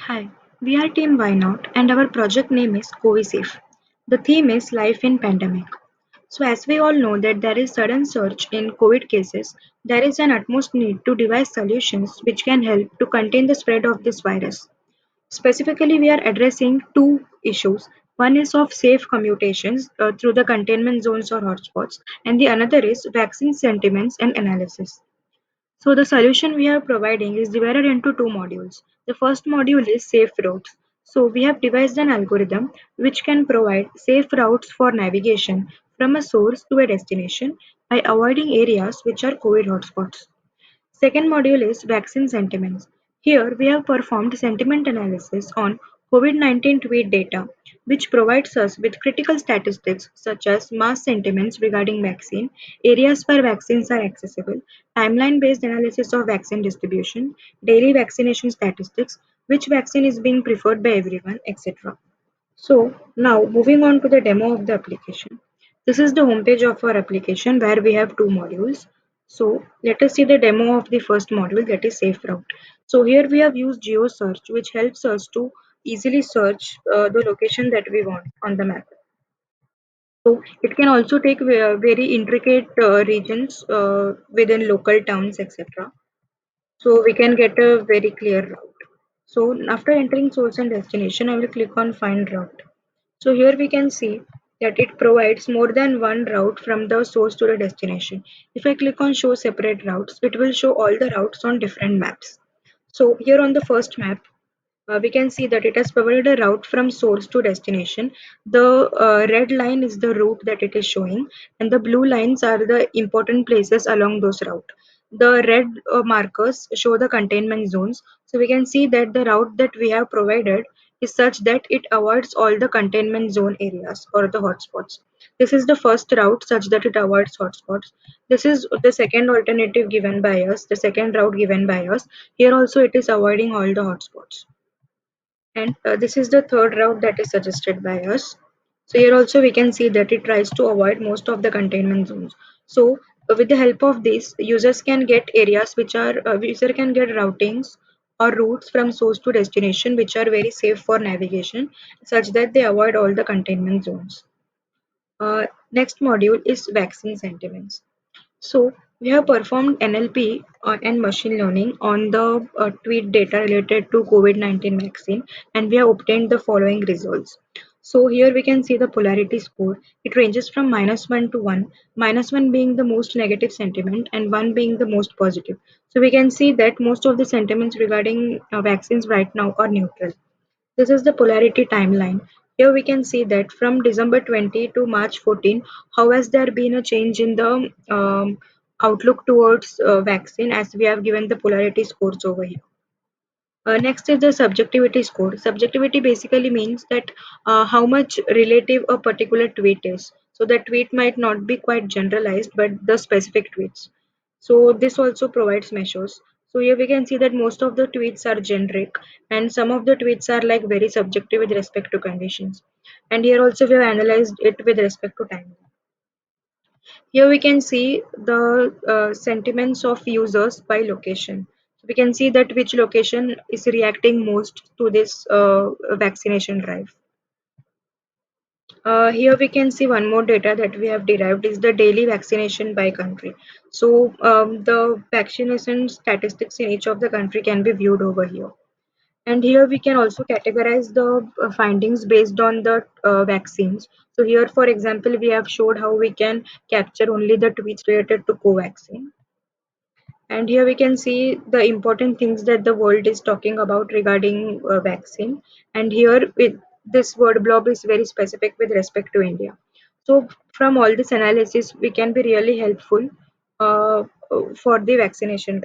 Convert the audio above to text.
Hi, we are Team Why Not and our project name is CoviSafe. The theme is life in pandemic. So as we all know that there is sudden surge in COVID cases, there is an utmost need to devise solutions which can help to contain the spread of this virus. Specifically, we are addressing two issues. One is of safe commutations through the containment zones or hotspots, and the another is vaccine sentiments and analysis. So the solution we are providing is divided into two modules. The first module is safe routes. So we have devised an algorithm which can provide safe routes for navigation from a source to a destination by avoiding areas which are COVID hotspots. Second module is vaccine sentiments. Here we have performed sentiment analysis on COVID-19 tweet data, which provides us with critical statistics such as mass sentiments regarding vaccine, areas where vaccines are accessible, timeline-based analysis of vaccine distribution, daily vaccination statistics, which vaccine is being preferred by everyone, etc. So now moving on to the demo of the application. This is the homepage of our application where we have two modules. So let us see the demo of the first module, that is Safe Route. So here we have used GeoSearch, which helps us to easily search the location that we want on the map. So it can also take very intricate regions within local towns, etc. So we can get a very clear route. So after entering source and destination, I will click on Find Route. So here we can see that it provides more than one route from the source to the destination. If I click on show separate routes, it will show all the routes on different maps. So here on the first map, we can see that it has provided a route from source to destination. The red line is the route that it is showing, and the blue lines are the important places along those route. The red markers show the containment zones. So we can see that the route that we have provided is such that it avoids all the containment zone areas or the hotspots. This is the first route such that it avoids hotspots. This is the second alternative given by us, the second route given by us. Here also it is avoiding all the hotspots. And this is the third route that is suggested by us. So here also we can see that it tries to avoid most of the containment zones. So with the help of this, users can get areas which are user can get routings or routes from source to destination which are very safe for navigation, such that they avoid all the containment zones. Next module is vaccine sentiments. So we have performed NLP and machine learning on the tweet data related to COVID-19 vaccine, and we have obtained the following results. So here we can see the polarity score. It ranges from -1 to 1, -1 being the most negative sentiment and 1 being the most positive. So we can see that most of the sentiments regarding vaccines right now are neutral. This is the polarity timeline. Here we can see that from December 20 to March 14, how has there been a change in the outlook towards vaccine, as we have given the polarity scores over here. Next is the subjectivity score. Subjectivity basically means that how much relative a particular tweet is. So the tweet might not be quite generalized, but the specific tweets. So this also provides measures. So here we can see that most of the tweets are generic, and some of the tweets are like very subjective with respect to conditions. And here also we have analyzed it with respect to time. Here we can see the sentiments of users by location. We can see that which location is reacting most to this vaccination drive. Here we can see one more data that we have derived is the daily vaccination by country. So the vaccination statistics in each of the country can be viewed over here. And here we can also categorize the findings based on the vaccines. So here, for example, we have showed how we can capture only the tweets related to Covaxin. And here we can see the important things that the world is talking about regarding vaccine. And here this word blob is very specific with respect to India. So from all this analysis, we can be really helpful for the vaccination.